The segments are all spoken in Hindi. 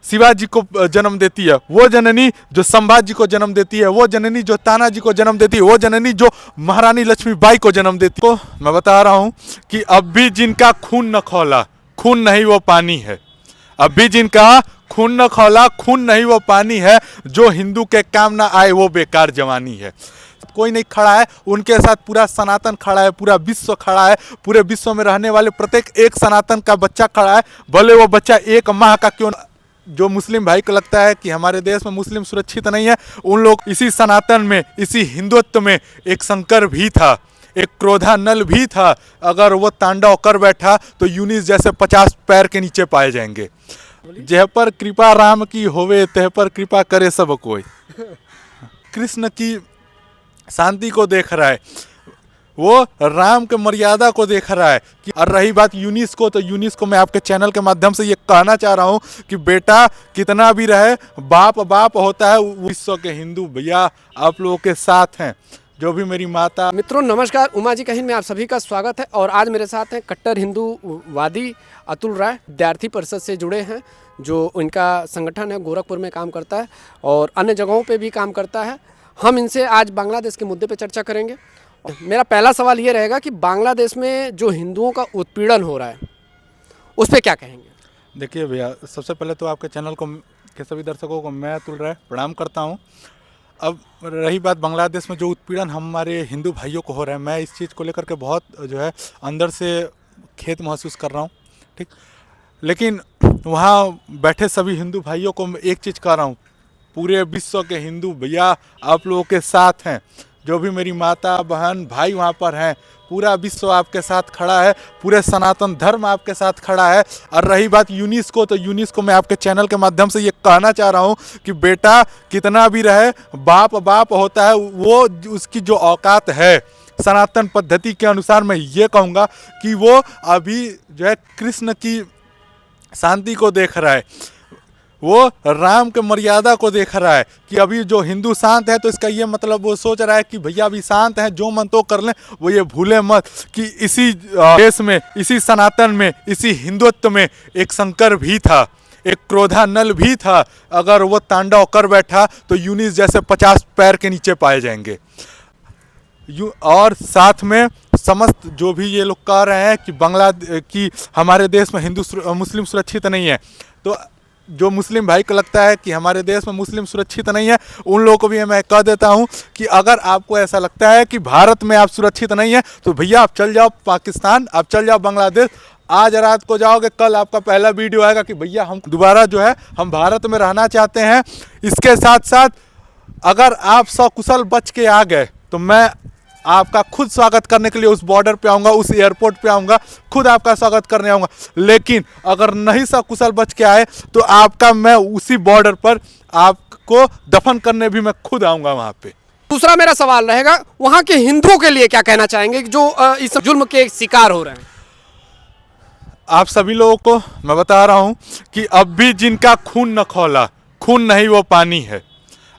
शिवाजी को जन्म देती है, वो जननी जो संभाजी को जन्म देती है, वो जननी जो तानाजी को जन्म देती है, वो जननी जो महारानी लक्ष्मीबाई को जन्म देती है। तो मैं बता रहा हूँ कि अब भी जिनका खून न खौला, खून नहीं वो पानी है। अब भी जिनका खून न खौला, खून नहीं वो पानी है। जो हिंदू के काम ना आए वो बेकार जवानी है। कोई नहीं खड़ा है, उनके साथ पूरा सनातन खड़ा है, पूरा विश्व खड़ा है। पूरे विश्व में रहने वाले प्रत्येक एक सनातन का बच्चा खड़ा है, भले वो बच्चा एक माह का क्यों। जो मुस्लिम भाई को लगता है कि हमारे देश में मुस्लिम सुरक्षित नहीं है, उन लोग इसी सनातन में, इसी हिंदुत्व में एक शंकर भी था, एक क्रोधानल भी था। अगर वो तांडव कर बैठा तो यूनिस जैसे 50 पैर के नीचे पाए जाएंगे। जह पर कृपा राम की होवे तह पर कृपा करे सब कोई। कृष्ण की शांति को देख रहा है, वो राम के मर्यादा को देख रहा है। कि और रही बात यूनिस को, तो यूनिस को मैं आपके चैनल के माध्यम से ये कहना चाह रहा हूँ कि बेटा कितना भी रहे, बाप बाप होता है। विश्व के हिंदू भैया आप लोगों के साथ हैं, जो भी मेरी माता। मित्रों नमस्कार, उमा जी कहिन में आप सभी का स्वागत है। और आज मेरे साथ हैं कट्टर हिंदूवादी अतुल राय, विद्यार्थी परिषद से जुड़े हैं, जो उनका संगठन है गोरखपुर में काम करता है और अन्य जगहों पे भी काम करता है। हम इनसे आज बांग्लादेश के मुद्दे पे चर्चा करेंगे। मेरा पहला सवाल ये रहेगा कि बांग्लादेश में जो हिंदुओं का उत्पीड़न हो रहा है उस पर क्या कहेंगे? देखिए भैया, सबसे पहले तो आपके चैनल को के सभी दर्शकों को मैं अतुल राय प्रणाम करता हूँ। अब रही बात बांग्लादेश में जो उत्पीड़न हमारे हिंदू भाइयों को हो रहा है, मैं इस चीज़ को लेकर के बहुत जो है अंदर से खेद महसूस कर रहा हूँ, ठीक। लेकिन वहाँ बैठे सभी हिंदू भाइयों को मैं एक चीज़ कह रहा हूँ, पूरे विश्व के हिंदू भैया आप लोगों के साथ हैं। जो भी मेरी माता बहन भाई वहाँ पर हैं, पूरा विश्व आपके साथ खड़ा है, पूरे सनातन धर्म आपके साथ खड़ा है। और रही बात यूनिस को, तो यूनिस को मैं आपके चैनल के माध्यम से ये कहना चाह रहा हूँ कि बेटा कितना भी रहे, बाप बाप होता है। वो उसकी जो औकात है सनातन पद्धति के अनुसार, मैं ये कहूँगा कि वो अभी जो है कृष्ण की शांति को देख रहा है, वो राम के मर्यादा को देख रहा है। कि अभी जो हिंदू शांत है, तो इसका ये मतलब वो सोच रहा है कि भैया अभी शांत हैं, जो मन तो कर लें। वो ये भूले मत कि इसी देश में, इसी सनातन में, इसी हिंदुत्व में एक शंकर भी था, एक क्रोधानल भी था। अगर वो तांडव कर बैठा तो यूनिस जैसे 50 पैर के नीचे पाए जाएंगे। और साथ में समस्त जो भी ये लोग कह रहे हैं कि हमारे देश में मुस्लिम सुरक्षित नहीं है, तो जो मुस्लिम भाई को लगता है कि हमारे देश में मुस्लिम सुरक्षित नहीं है, उन लोगों को भी मैं कह देता हूं कि अगर आपको ऐसा लगता है कि भारत में आप सुरक्षित नहीं है, तो भैया आप चल जाओ पाकिस्तान, आप चल जाओ बांग्लादेश। आज रात को जाओगे, कल आपका पहला वीडियो आएगा कि भैया हम दोबारा जो है हम भारत में रहना चाहते हैं। इसके साथ साथ अगर आप सकुशल बच के आ गए, तो मैं आपका खुद स्वागत करने के लिए उस बॉर्डर पे आऊँगा, उस एयरपोर्ट पे आऊँगा, खुद आपका स्वागत करने आऊँगा। लेकिन अगर नहीं सकुशल बच के आए, तो आपका मैं उसी बॉर्डर पर आपको दफन करने भी मैं खुद आऊँगा वहाँ पे। दूसरा मेरा सवाल रहेगा, वहाँ के हिंदुओं के लिए क्या कहना चाहेंगे जो इस जुल्म के शिकार हो रहे हैं? आप सभी लोगों को मैं बता रहा हूँ कि अब भी जिनका खून न खौला, खून नहीं वो पानी है।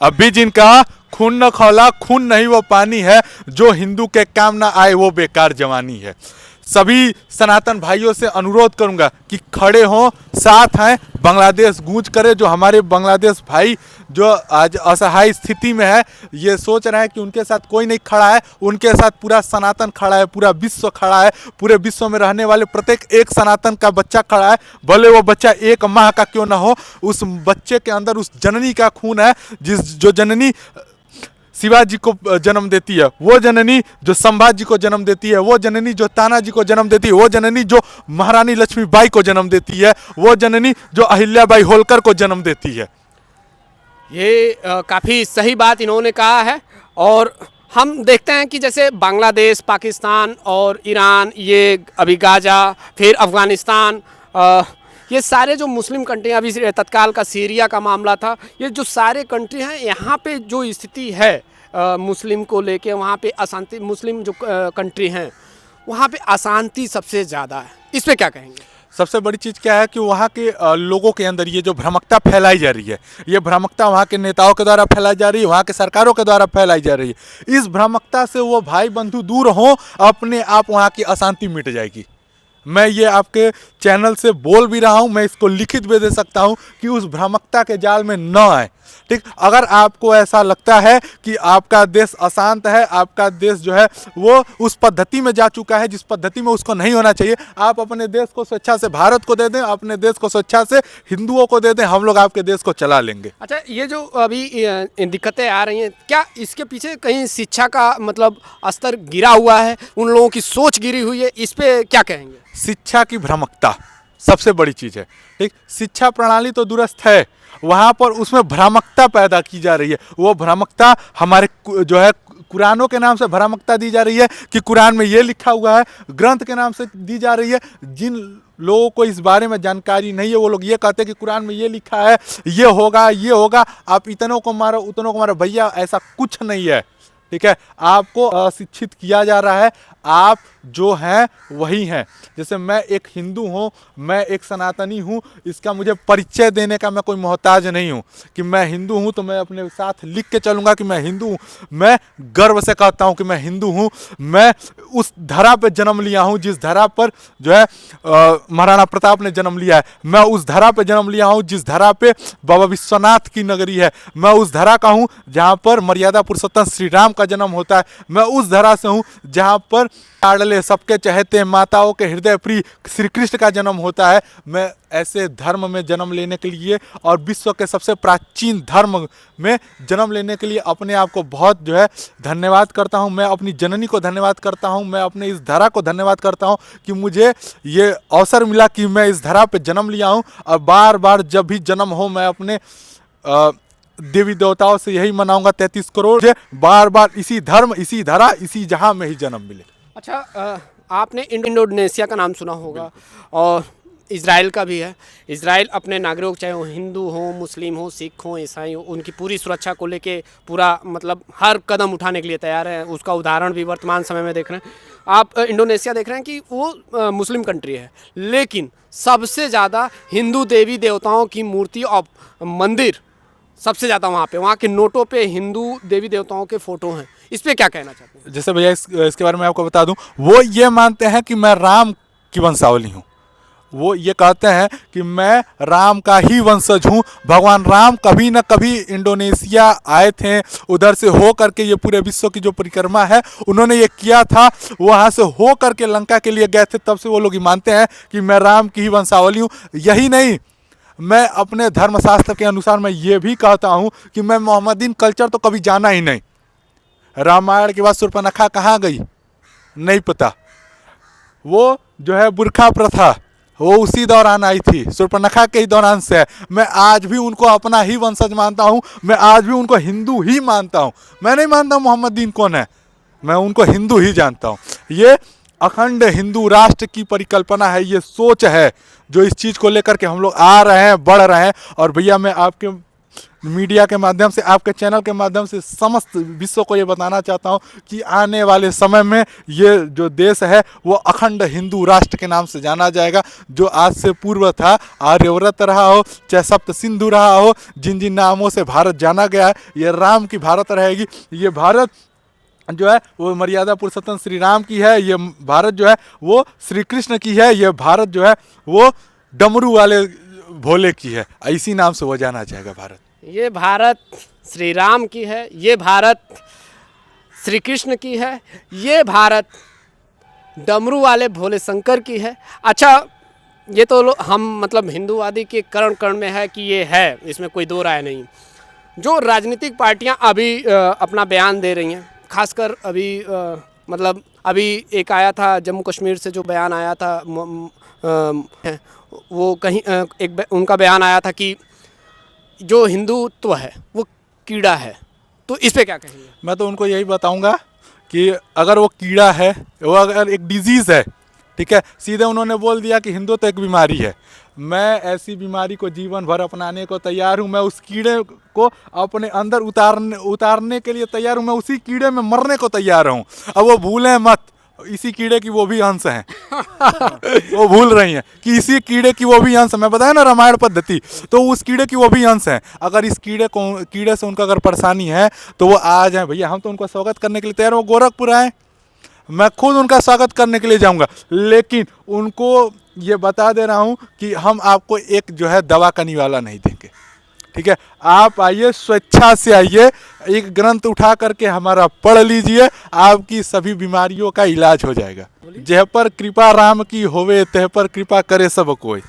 अब भी जिनका खून न खौला, खून नहीं वो पानी है। जो हिंदू के काम ना आए वो बेकार जवानी है। सभी सनातन भाइयों से अनुरोध करूंगा कि खड़े हों, साथ हैं, बांग्लादेश गूंज करे। जो हमारे बांग्लादेश भाई जो आज असहाय स्थिति में है, ये सोच रहे हैं कि उनके साथ कोई नहीं खड़ा है, उनके साथ पूरा सनातन खड़ा है, पूरा विश्व खड़ा है। पूरे विश्व में रहने वाले प्रत्येक एक सनातन का बच्चा खड़ा है, भले वो बच्चा एक माह का क्यों ना हो। उस बच्चे के अंदर उस जननी का खून है, जो जननी शिवाजी को जन्म देती है, वो जननी जो संभाजी को जन्म देती है, वो जननी जो तानाजी को जन्म देती है, वो जननी जो महारानी लक्ष्मीबाई को जन्म देती है, वो जननी जो अहिल्याबाई होलकर को जन्म देती है। ये काफ़ी सही बात इन्होंने कहा है। और हम देखते हैं कि जैसे बांग्लादेश, पाकिस्तान और ईरान, ये अभी गाजा, फिर अफ़गानिस्तान, ये सारे जो मुस्लिम कंट्री, अभी तत्काल का सीरिया का मामला था, ये जो सारे कंट्री हैं, यहाँ पे जो स्थिति है मुस्लिम को लेके, वहाँ पे अशांति, मुस्लिम जो कंट्री हैं वहाँ पे अशांति सबसे ज़्यादा है। इस पे क्या कहेंगे? सबसे बड़ी चीज़ क्या है कि वहाँ के लोगों के अंदर ये जो भ्रामकता फैलाई जा रही है, ये भ्रामकता वहाँ के नेताओं के द्वारा फैलाई जा रही है, वहाँ के सरकारों के द्वारा फैलाई जा रही है। इस भ्रामकता से वो भाई बंधु दूर हों, अपने आप वहाँ की अशांति मिट जाएगी। मैं ये आपके चैनल से बोल भी रहा हूँ, मैं इसको लिखित भी दे सकता हूँ कि उस भ्रामकता के जाल में न आए। ठीक, अगर आपको ऐसा लगता है कि आपका देश अशांत है, आपका देश जो है वो उस पद्धति में जा चुका है जिस पद्धति में उसको नहीं होना चाहिए, आप अपने देश को स्वेच्छा से भारत को दे दें, अपने देश को स्वेच्छा से हिंदुओं को दे दें, हम लोग आपके देश को चला लेंगे। अच्छा, ये जो अभी दिक्कतें आ रही हैं, क्या इसके पीछे कहीं शिक्षा का मतलब स्तर गिरा हुआ है, उन लोगों की सोच गिरी हुई है, इस पे क्या कहेंगे? शिक्षा की भ्रामकता सबसे बड़ी चीज़ है। ठीक, शिक्षा प्रणाली तो दुरुस्त है, वहाँ पर उसमें भ्रामकता पैदा की जा रही है। वो भ्रामकता हमारे जो है कुरानों के नाम से भ्रामकता दी जा रही है कि कुरान में ये लिखा हुआ है, ग्रंथ के नाम से दी जा रही है। जिन लोगों को इस बारे में जानकारी नहीं है वो लोग ये कहते हैं कि कुरान में ये लिखा है, ये होगा ये होगा, आप इतनों को मारो उतनों को मारो। भैया ऐसा कुछ नहीं है। ठीक है, आपको अशिक्षित किया जा रहा है, आप जो हैं वही हैं। जैसे मैं एक हिंदू हूँ, मैं एक सनातनी हूँ, इसका मुझे परिचय देने का मैं कोई मोहताज नहीं हूँ कि मैं हिंदू हूँ तो मैं अपने साथ लिख के चलूँगा कि मैं हिंदू हूँ। मैं गर्व से कहता हूँ कि मैं हिंदू हूँ। मैं उस धरा पे जन्म लिया हूँ जिस धरा पर जो है महाराणा प्रताप ने जन्म लिया है। मैं उस धरा पे जन्म लिया हूँ जिस धरा पे बाबा विश्वनाथ की नगरी है। मैं उस धरा का हूँ जहाँ पर मर्यादा पुरुषोत्तम श्री राम का जन्म होता है। मैं उस धरा से हूँ जहाँ पर लाडले सबके चहेते माताओं के हृदय प्रिय श्री कृष्ण का जन्म होता है। मैं ऐसे धर्म में जन्म लेने के लिए और विश्व के सबसे प्राचीन धर्म में जन्म लेने के लिए अपने आप को बहुत जो है धन्यवाद करता हूँ। मैं अपनी जननी को धन्यवाद करता हूँ, मैं अपने इस धरा को धन्यवाद करता हूँ कि मुझे ये अवसर मिला कि मैं इस धरा पे जन्म लिया हूँ। और बार बार जब भी जन्म हो मैं अपने देवी देवताओं से यही मनाऊंगा 33 करोड़ बार बार इसी धर्म, इसी धरा, इसी जहां में ही जन्म मिले। अच्छा, आपने इंडोनेशिया का नाम सुना होगा और इज़राइल का भी है। इज़राइल अपने नागरिक चाहे वो हिंदू हो, मुस्लिम हो, सिख हो, ईसाई हो, उनकी पूरी सुरक्षा को लेके पूरा मतलब हर कदम उठाने के लिए तैयार है। उसका उदाहरण भी वर्तमान समय में देख रहे हैं। आप इंडोनेशिया देख रहे हैं कि वो मुस्लिम कंट्री है, लेकिन सबसे ज़्यादा हिंदू देवी देवताओं की मूर्ति और मंदिर सबसे ज़्यादा वहाँ के नोटों पे हिंदू देवी देवताओं के फ़ोटो हैं। इस पे क्या कहना चाहते हैं? जैसे भैया इसके बारे में आपको बता दूं, वो ये मानते हैं कि मैं राम की वंशावली हूँ। वो ये कहते हैं कि मैं राम का ही वंशज हूँ। भगवान राम कभी न कभी इंडोनेशिया आए थे, उधर से हो करके ये पूरे विश्व की जो परिक्रमा है उन्होंने ये किया था, वहाँ से हो करके लंका के लिए गए थे। तब से वो लोग मानते हैं कि मैं राम की ही वंशावली हूँ। यही नहीं, मैं अपने धर्मशास्त्र के अनुसार मैं ये भी कहता हूँ कि मैं मोहम्मदीन कल्चर तो कभी जाना ही नहीं। रामायण के बाद शूर्पणखा कहाँ गई नहीं पता। वो जो है बुरखा प्रथा वो उसी दौरान आई थी, शूर्पणखा के ही दौरान से है। मैं आज भी उनको अपना ही वंशज मानता हूँ, मैं आज भी उनको हिंदू ही मानता हूँ। मैं नहीं मानता मोहम्मदीन कौन है, मैं उनको हिंदू ही जानता हूँ। ये अखंड हिंदू राष्ट्र की परिकल्पना है, ये सोच है जो इस चीज़ को लेकर के हम लोग आ रहे हैं, बढ़ रहे हैं। और भैया मैं आपके मीडिया के माध्यम से, आपके चैनल के माध्यम से समस्त विश्व को ये बताना चाहता हूँ कि आने वाले समय में ये जो देश है वो अखंड हिंदू राष्ट्र के नाम से जाना जाएगा। जो आज से पूर्व था, आर्यव्रत रहा हो, चाहे सप्त सिंधु रहा हो, जिन जिन नामों से भारत जाना गया है, ये राम की भारत रहेगी। ये भारत जो है वो मर्यादा पुरुषोत्तम श्री राम की है, ये भारत जो है वो श्री कृष्ण की है, ये भारत जो है वो डमरू वाले भोले की है। इसी नाम से वो जाना जाएगा भारत। ये भारत श्री राम की है, ये भारत श्री कृष्ण की है, ये भारत डमरू वाले भोले शंकर की है। अच्छा, ये तो हम मतलब हिंदूवादी के कर्ण कर्ण में है कि ये है, इसमें कोई दो राय नहीं। जो राजनीतिक पार्टियां अभी अपना बयान दे रही हैं, खासकर अभी मतलब अभी एक आया था जम्मू कश्मीर से जो बयान आया था, वो कहीं उनका बयान आया था कि जो हिंदुत्व है वो कीड़ा है। तो इस पे क्या कहेंगे? मैं तो उनको यही बताऊंगा कि अगर वो कीड़ा है, वो अगर एक डिजीज़ है, ठीक है, सीधे उन्होंने बोल दिया कि हिंदू तो एक बीमारी है। मैं ऐसी बीमारी को जीवन भर अपनाने को तैयार हूँ। मैं उस कीड़े को अपने अंदर उतारने के लिए तैयार हूँ। मैं उसी कीड़े में मरने को तैयार हूँ। अब वो भूलें मत, इसी कीड़े की वो भी अंश हैं। वो भूल रही हैं कि इसी कीड़े की वो भी अंश है। मैं बताया ना रामायण पद्धति, तो उस कीड़े की वो भी अंश हैं। अगर इस कीड़े से उनका अगर परेशानी है तो वो आ जाए भैया, हम तो उनका स्वागत करने के लिए तैयार। वो गोरखपुर आए, मैं खुद उनका स्वागत करने के लिए जाऊंगा, लेकिन उनको ये बता दे रहा हूं कि हम आपको एक जो है दवा का निवाला नहीं देंगे। ठीक है, आप आइए, स्वेच्छा से आइए, एक ग्रंथ उठा करके हमारा पढ़ लीजिए, आपकी सभी बीमारियों का इलाज हो जाएगा। जह पर कृपा राम की होवे तह पर कृपा करे सब कोई।